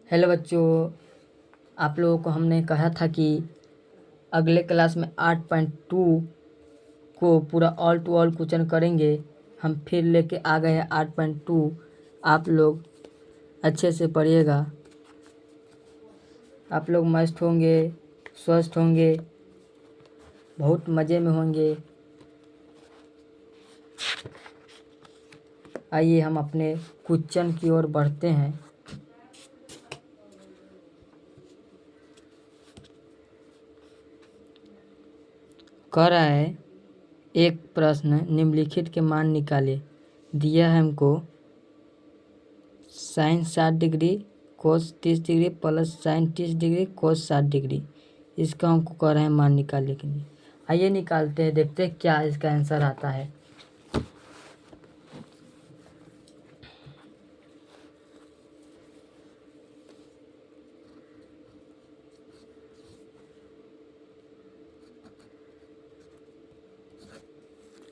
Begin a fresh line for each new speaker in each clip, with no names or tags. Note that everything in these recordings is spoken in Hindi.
हेलो बच्चों, आप लोगों को हमने कहा था कि अगले क्लास में 8.2 को पूरा ऑल टू ऑल क्वेश्चन करेंगे। हम फिर लेके आ गए हैं 8.2। आप लोग अच्छे से पढ़िएगा। आप लोग मस्त होंगे, स्वस्थ होंगे, बहुत मज़े में होंगे। आइए हम अपने क्वेश्चन की ओर बढ़ते हैं। कह रहा है एक प्रश्न, निम्नलिखित के मान निकाले। दिया है हमको sine 60 degree cos 30 degree plus sine 30 degree cos 60 degree. इसका हमको कह रहे हैं मान निकालने के लिए। आइए निकालते हैं, देखते हैं क्या इसका आंसर आता है।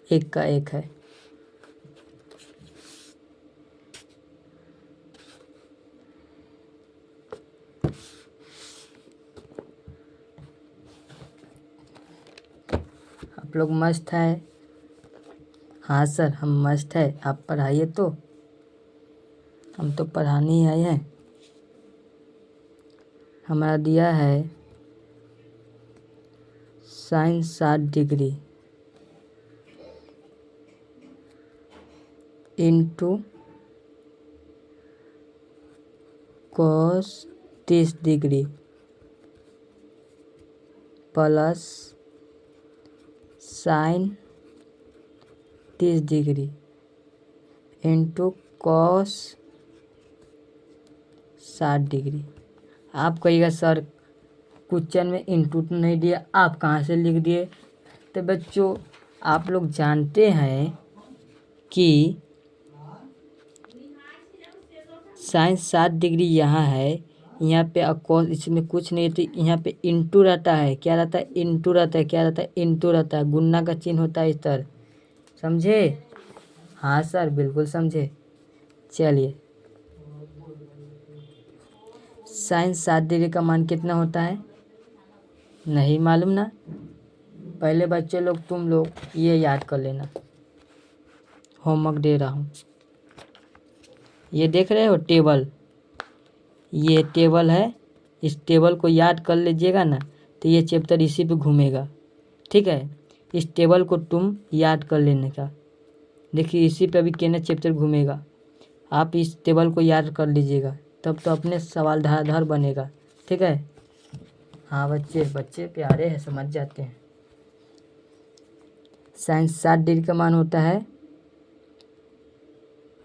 एक का एक है। आप लोग मस्त है? हाँ सर, हम मस्त है। आप पढ़ाइए तो, हम तो पढ़ाने ही आए हैं। हमारा दिया है sine 60 degree into cos 30 degree plus sine 30 degree into cos 60 degree. आप कहिएगा सर क्वेश्चन में इंटू तो नहीं दिया, आप कहाँ से लिख दिए? तो बच्चों, आप लोग जानते हैं कि साइन 60 डिग्री यहाँ है, यहाँ पे कॉस, इसमें कुछ नहीं, तो यहाँ पे इंटू रहता है। क्या रहता है? इंटू रहता है। क्या रहता है? इंटू रहता है। गुन्ना का चिन्ह होता है इस तरह। समझे? हाँ सर, बिल्कुल समझे। चलिए, साइन 60 डिग्री का मान कितना होता है? नहीं मालूम ना? पहले बच्चे लोग, तुम लोग ये याद कर लेना। होमवर्क दे रहा हूँ। ये देख रहे हो टेबल? ये टेबल है। इस टेबल को याद कर लीजिएगा ना, तो ये चैप्टर इसी पे घूमेगा। ठीक है? इस टेबल को तुम याद कर लेने का। देखिए, इसी पे अभी केना चैप्टर घूमेगा। आप इस टेबल को याद कर लीजिएगा, तब तो अपने सवाल धराधर बनेगा। ठीक है? हाँ बच्चे प्यारे हैं, समझ जाते हैं। साइन 60 डिग्री का मान होता है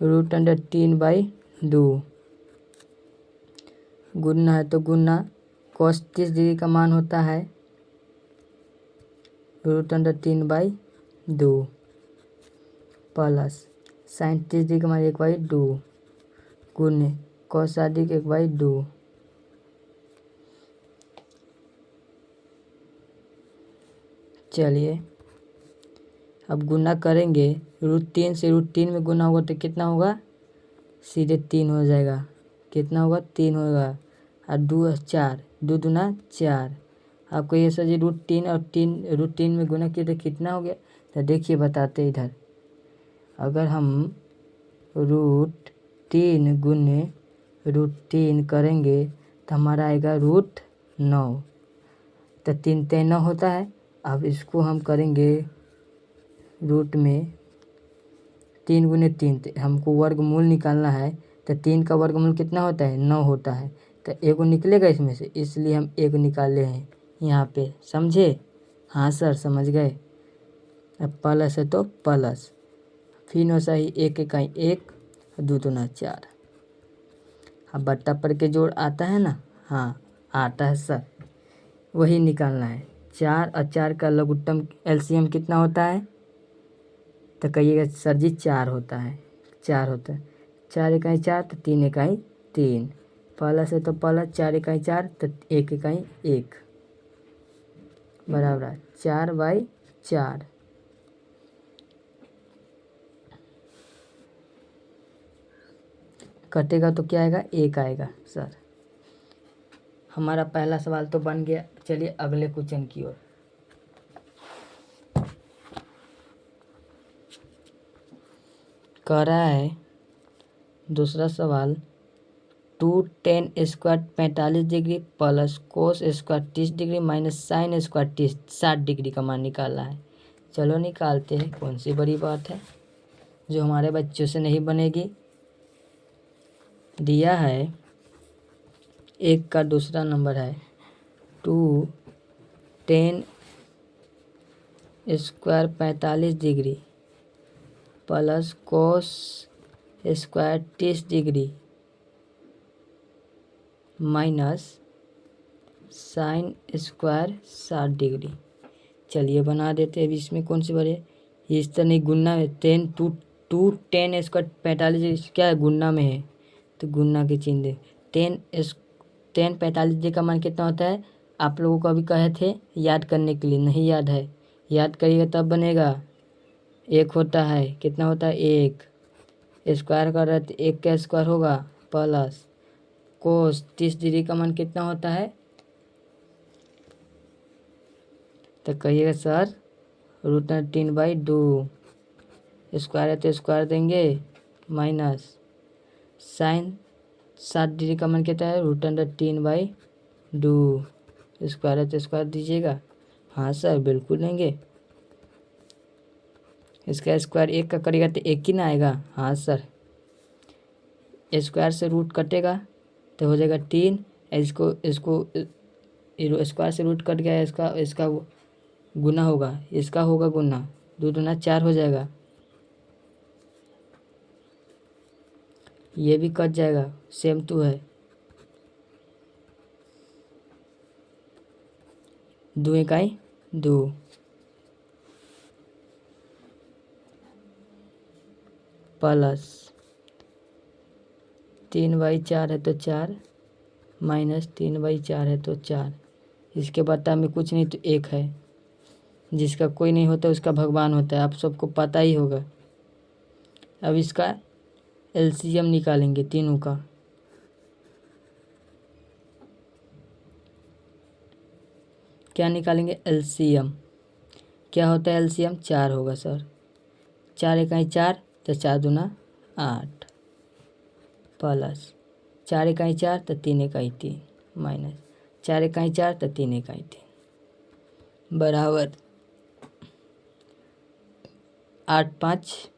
√3/2। गुना है तो गुना। cos 30 डिग्री का मान होता है √3/2 प्लस साइन 30 डिग्री का मान 1/2 गुने cos 60 डिग्री 1/2। चलिए, अब गुना करेंगे। √3 से √3 में गुना होगा तो कितना होगा? सीधे 3 हो जाएगा। कितना होगा? 3 होगा। और 2 4, 2 दूना 4। आपको ये समझिए, √3 और 3 √3 में गुना किए तो कितना हो गया? तो देखिए, बताते इधर। अगर हम √3 गुने √3 करेंगे तो हमारा आएगा √9। तो 3 3 9 होता है। अब इसको हम करेंगे रूट में 3 गुने 3, हमको वर्गमूल निकालना है। तो 3 का वर्गमूल कितना होता है? 9 होता है। तो एगो निकलेगा इसमें से, इसलिए हम एक निकाले हैं यहाँ पे। समझे? हाँ सर, समझ गए। अब प्लस है तो प्लस, फिर वैसा ही 1 इकाई 1, 2 दूना 4। अब बट्टा पर के जोड़ आता है ना? हाँ, आता है सर। वही निकालना है। 4 और 4 का लघुत्तम एलसीएम कितना होता है? तो कहिएगा सर जी 4 होता है। 4 होता है। 4 इकाई 4 तो 3 इकाई 3। प्लस है तो प्लस, 4 इकाई 4 तो 1 इकाई 1 बराबर 4/4। कटेगा तो क्या आएगा? 1 आएगा सर। हमारा पहला सवाल तो बन गया। चलिए अगले क्वेश्चन की ओर। कह रहा है दूसरा सवाल, 2tan² 45 degree plus cos square 30 degree minus sine square 60 degree का मान निकालना है। चलो निकालते हैं, कौन सी बड़ी बात है जो हमारे बच्चों से नहीं बनेगी। दिया है एक का दूसरा नंबर है 2tan² 45 degree plus cos square 30 degree minus sine square 60 degree. चलिए बना देते हैं। अभी इसमें कौन सी बड़े, इस तरह नहीं, गुन्ना में 2tan² 45 क्या है, गुन्ना में है तो गुन्ना के चिन्ह दे। tan 45 डिग्री का मान कितना होता है, आप लोगों को अभी कहे थे याद करने के लिए, नहीं याद है, याद करिएगा तब बनेगा। एक होता है, कितना होता है, एक स्क्वायर कर रहे थे, एक का स्क्वायर होगा प्लस कोस 30 डिग्री का मान कितना होता है, तो कहिएगा सर √3/2 स्क्वायर है तो स्क्वायर देंगे माइनस साइन 60 डिग्री का मान कितना है, √3/2 स्क्वायर है तो स्क्वायर दीजिएगा। हाँ सर बिल्कुल लेंगे। इसका स्क्वायर एक का करेगा तो एक ही ना आएगा। हाँ सर, स्क्वायर से रूट कटेगा तो हो जाएगा 3, इसको स्क्वायर से रूट कट गया, इसका गुना होगा, इसका होगा गुना, 2 दूना 4 हो जाएगा, ये भी कट जाएगा, सेम टू है, 2 इकाई 2 प्लस 3/4 है तो 4 माइनस 3/4 है तो 4। इसके बता में कुछ नहीं तो 1 है, जिसका कोई नहीं होता उसका भगवान होता है, आप सबको पता ही होगा। अब इसका एलसीएम निकालेंगे तीनों का। क्या निकालेंगे, एलसीएम। क्या होता है एलसीएम, 4 होगा सर, 4 इकाई 4 तो 4 दूना 8 प्लस 4 इकाई 4 तो 3 इकाई 3 माइनस 4 इकाई 4 तो 3 इकाई 3 बराबर 8 5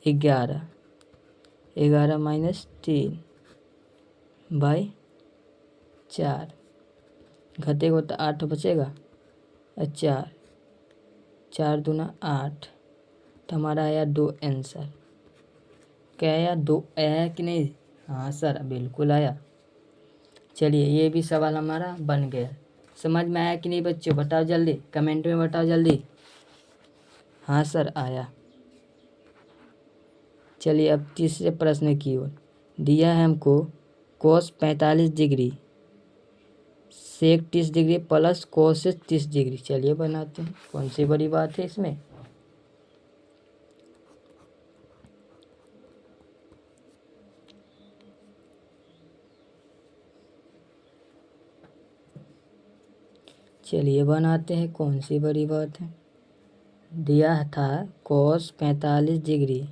11, 11 माइनस 3/4, घटेगा तो 8 बचेगा, 4 4 दूना 8, तो हमारा आया 2 आंसर। क्या आया, 2 आया कि नहीं, हाँ सर बिल्कुल आया। चलिए ये भी सवाल हमारा बन गया। समझ में आया कि नहीं बच्चों, बताओ जल्दी, कमेंट में बताओ जल्दी। हाँ सर आया। चलिए अब तीसरे प्रश्न की ओर। दिया है हमको कोस 45 डिग्री सेक 30 डिग्री प्लस कोसेक 30 डिग्री। चलिए बनाते हैं, कौन सी बड़ी बात है इसमें। चलिए बनाते हैं, कौन सी बड़ी बात है। दिया था कोस 45 डिग्री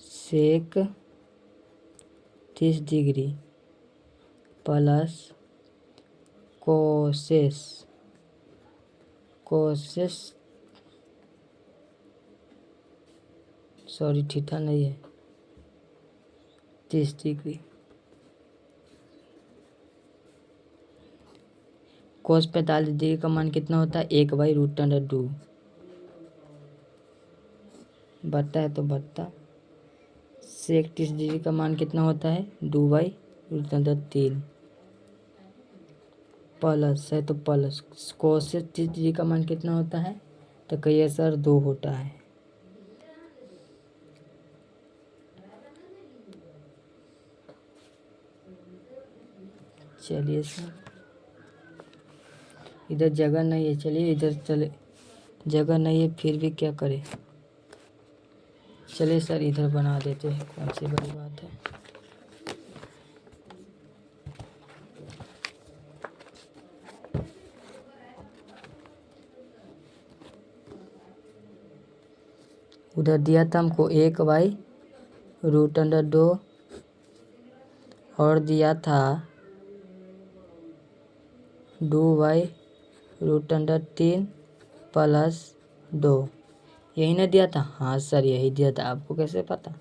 सेक 30 degree plus causes sorry theta नहीं है, 30 डिग्री। कोस 45 डिग्री का मान कितना होता है, 1/√2। बता है तो बता। सेक 30 डिग्री का मान कितना होता है, 2/√3 प्लस है तो प्लस कोसेक 30 डिग्री का मान कितना होता है, तो कहिए सर 2 होता है। चलिए सर इधर जगह नहीं है, चलिए इधर चले, जगह नहीं है फिर भी क्या करें। चलिए सर इधर बना देते हैं, कौन सी बड़ी बात है। उधर दिया था हमको 1/√2 और दिया था 2/√3 + 2, यही ना दिया था। हाँ सर यही दिया था, आपको कैसे पता?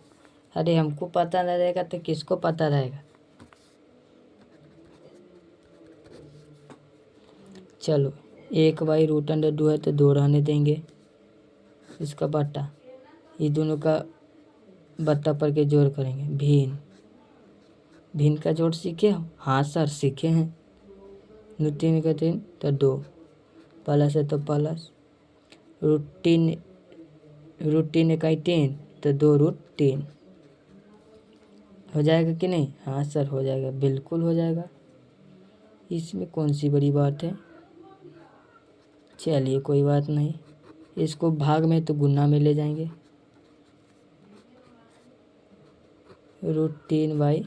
अरे हमको पता नहीं रहेगा तो किसको पता रहेगा। चलो 1/√2 है तो 2 रहने देंगे, इसका बट्टा, ये दोनों का बट्टा पर के जोड़ करेंगे। भिन्न का जोड़ सीखे हो? हाँ सर सीखे हैं। 3 का 3 तो 2, प्लस है तो प्लस, √3 इकाई 3 तो 2√3 हो जाएगा कि नहीं? हाँ सर हो जाएगा, बिल्कुल हो जाएगा, इसमें कौन सी बड़ी बात है। चलिए कोई बात नहीं, इसको भाग में तो गुना में ले जाएंगे। √3/2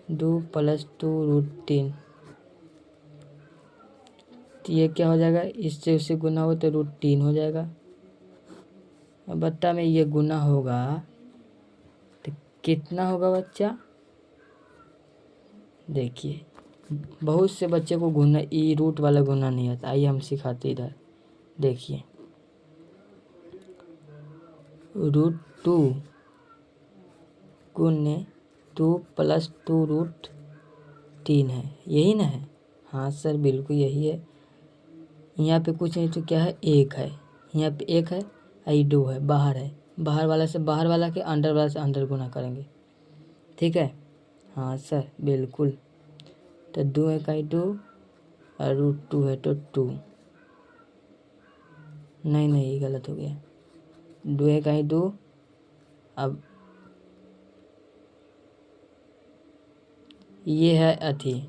+ 2√3, तो ये क्या हो जाएगा, इससे उससे गुना हो तो √3 हो जाएगा। अब बट्टा में ये गुना होगा तो कितना होगा बच्चा? देखिए बहुत से बच्चे को गुना रूट वाला गुना नहीं आता, आइए हम सिखाते इधर। देखिए √2 गुने 2 + 2√3 है, यही ना है? हाँ सर बिल्कुल यही है। यहाँ पे कुछ नहीं तो क्या है, 1 है, यहाँ पे 1 है, आई 2 है, बाहर है, बाहर वाला से बाहर वाला के, अंदर वाला से अंदर गुना करेंगे, ठीक है? हाँ सर बिल्कुल। तो 2 इकाई 2 और √2 है तो 2, नहीं ये गलत हो गया। 2 इकाई 2, अब ये है अथी,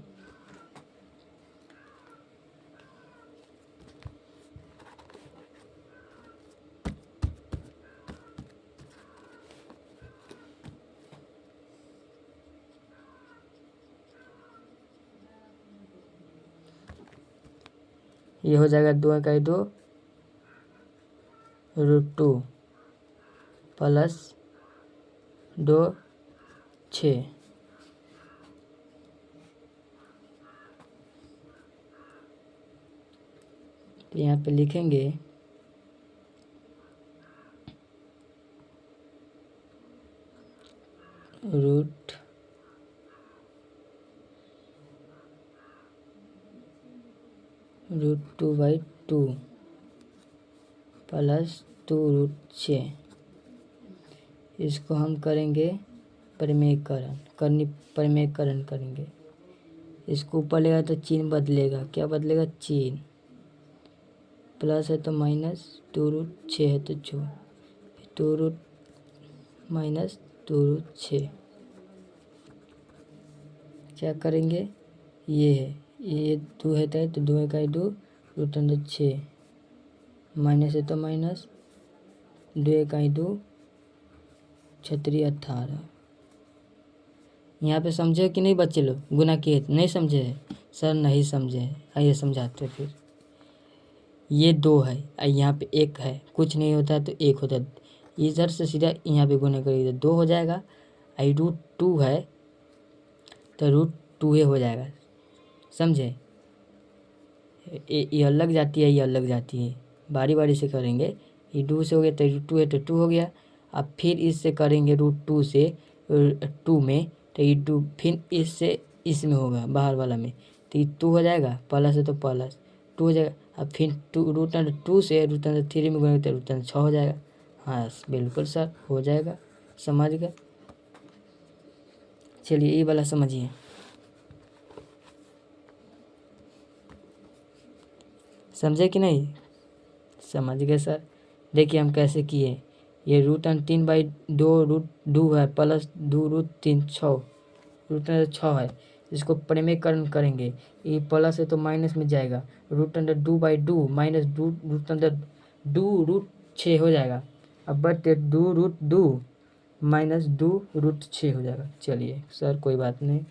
ये हो जाएगा 2 इकाई 2 √2 + 2 6, तो यहाँ पे लिखेंगे √2/2 + 2√6, इसको हम करेंगे परिमेयकरण करेंगे। इसको ऊपर लेगा तो चिन्ह बदलेगा, क्या बदलेगा? चिन्ह, प्लस है तो माइनस, 2√6 है तो 2 माइनस 2√6, क्या करेंगे? ये है, ये 2 है तो 2 इकाई 2 √6, माइनस है तो माइनस, 2 इकाई 2 छतरी 18। यहाँ पे समझे कि नहीं बच्चे लोग? गुना किए नहीं समझे है? सर नहीं समझे है, आइए समझाते फिर। ये 2 है और यहाँ पे 1 है, कुछ नहीं होता है तो 1 होता है, इधर से सीधा यहाँ पे गुना करिए तो 2 हो जाएगा। आई √2 है तो √2 हो जाएगा, समझे? ये अलग जाती है, ये अलग जाती है, बारी बारी से करेंगे। ये 2 से हो गया तो √2 है तो 2 हो गया। अब फिर इससे करेंगे √2 से 2 में तो ये 2, फिर इससे इसमें होगा बाहर वाला में तो ये 2 हो जाएगा, प्लस है तो प्लस 2 हो जाएगा। अब फिर √2 से √3 में गुणा तो √6 हो जाएगा। हाँ बिल्कुल सर हो जाएगा, समझ गए? चलिए ये वाला समझिए, समझे कि नहीं? समझ गए सर। देखिए हम कैसे किए, ये √3/2 है प्लस 2√3 6, √6 है, इसको परिमेयकरण करेंगे, ये प्लस है तो माइनस में जाएगा, √2/2 माइनस √2 √6 हो जाएगा। अब बटे 2√2 माइनस 2√6 हो जाएगा। चलिए सर कोई बात नहीं।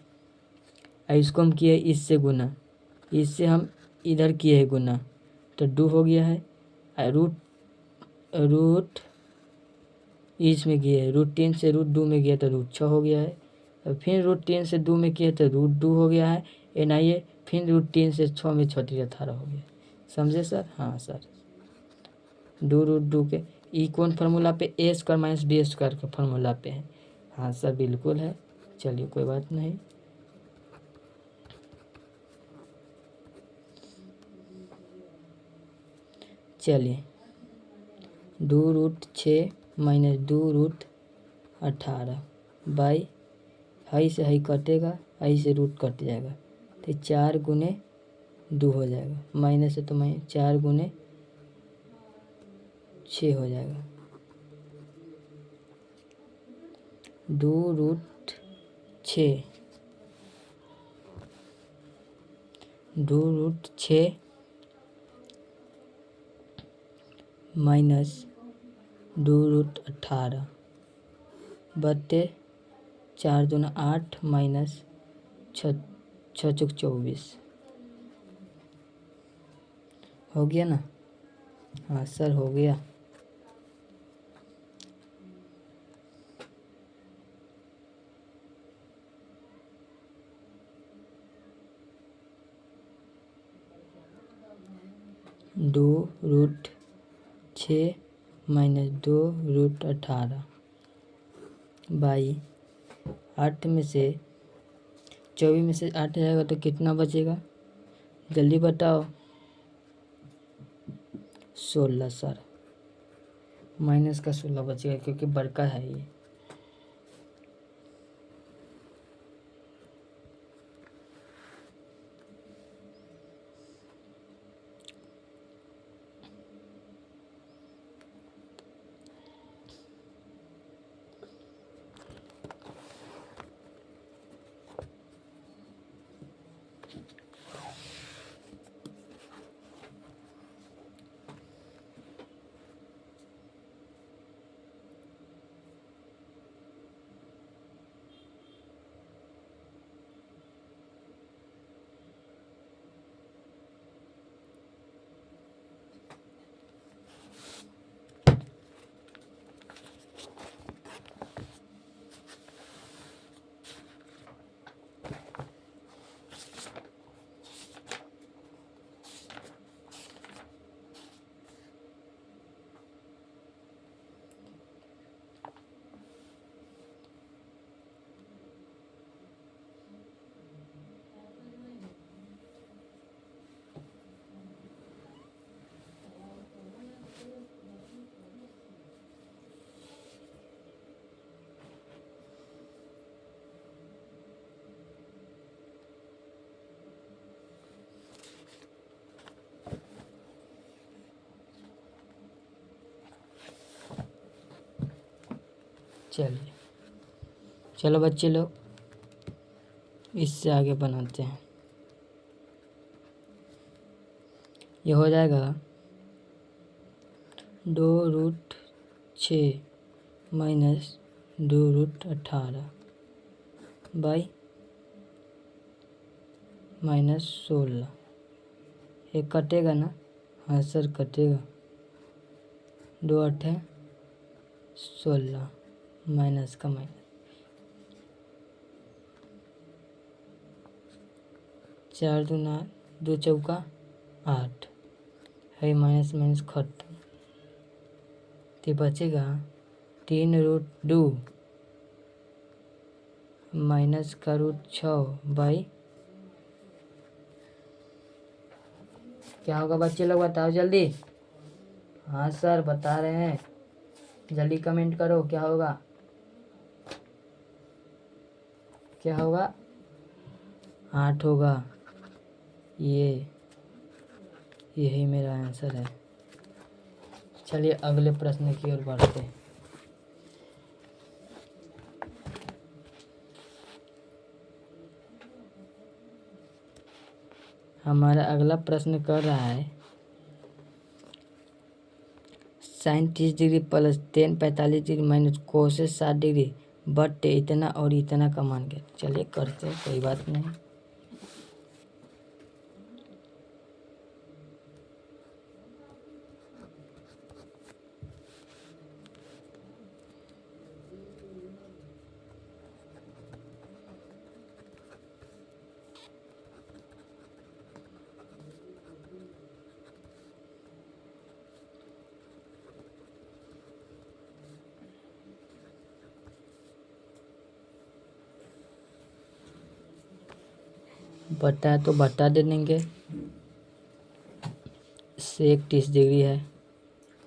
इसको हम किए इससे गुना, इससे हम इधर किए हैं गुना, तो 2 हो गया है। रूट इसमें किए √3 से √2 में गया तो √6 हो गया है। और फिर √3 से 2 में किए तो √2 हो गया है। आइए फिर √3 से 6 में 18 हो गया। समझे सर? हाँ सर। 2√2 के ई कौन फार्मूला पे? a² माइनस b² के फार्मूला पे है। हाँ सर बिल्कुल है। चलिए कोई बात नहीं। चलिए 2√6 माइनस 2√18 बाई हई से हई कटेगा, हई से रूट कट जाएगा, तो 4 गुने 2 हो जाएगा, माइनस है तो 4 गुने 6 हो जाएगा। 2√6 माइनस 2√18 बटे 4 दूना 8 माइनस 6 चौक 24 हो गया ना? हाँ सर हो गया। दो रूट 6 माइनस 2√18 बाई 8 में से 24 में से 8 जाएगा तो कितना बचेगा? जल्दी बताओ। 16 सर, माइनस का 16 बचेगा क्योंकि बड़का है ये। चलिए चलो बच्चे लोग इससे आगे बनाते हैं। ये हो जाएगा 2√6 माइनस 2√18 बाई माइनस 16। ये कटेगा ना? हाँ सर कटेगा। 2 8 16 माइनस का माइनस, 4 दूना 2 चौका 8 है, माइनस माइनस खत्म। तो बचेगा 3√2 माइनस का √6 बाई, क्या होगा बच्चे लोग बताओ जल्दी। हाँ सर बता रहे हैं, जल्दी कमेंट करो क्या होगा। क्या होगा? 8 होगा। यही मेरा आंसर है। चलिए अगले प्रश्न की ओर बढ़ते हैं। हमारा अगला प्रश्न कर रहा है sine 30 degree plus ten 45 degree minus cosec 60 degree but इतना और इतना का मान गया। चलिए करते हैं, कोई बात नहीं। बटा है तो बटा दे देंगे। सेक 30 डिग्री है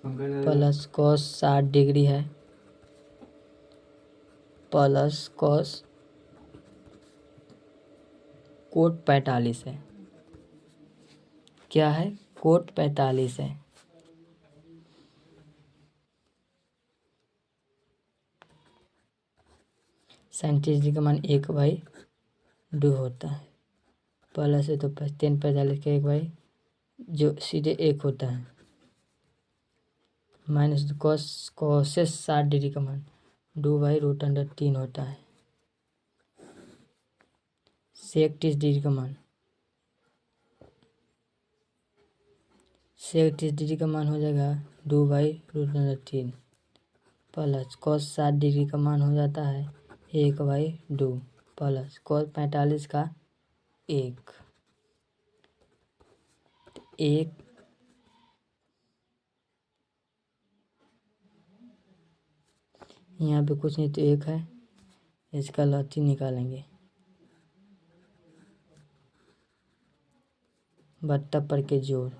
प्लस कॉस 60 डिग्री है प्लस कॉस कोट 45 है। क्या है? कोट 45 है। साइन 30 डिग्री का मान 1/2 होता है। प्लस है तो 10 45 का 1/, जो सीधे 1 होता है। माइनस कॉसेस 60 डिग्री का मान 2/√3 होता है। सेक 30 डिग्री का मान हो जाएगा 2/√3 प्लस कॉस 60 डिग्री का मान हो जाता है 1/2 प्लस कॉस 45 का 1 यहाँ पे कुछ नहीं तो 1 है, इसका लॉजिक निकालेंगे। बट्टा पर के जोड़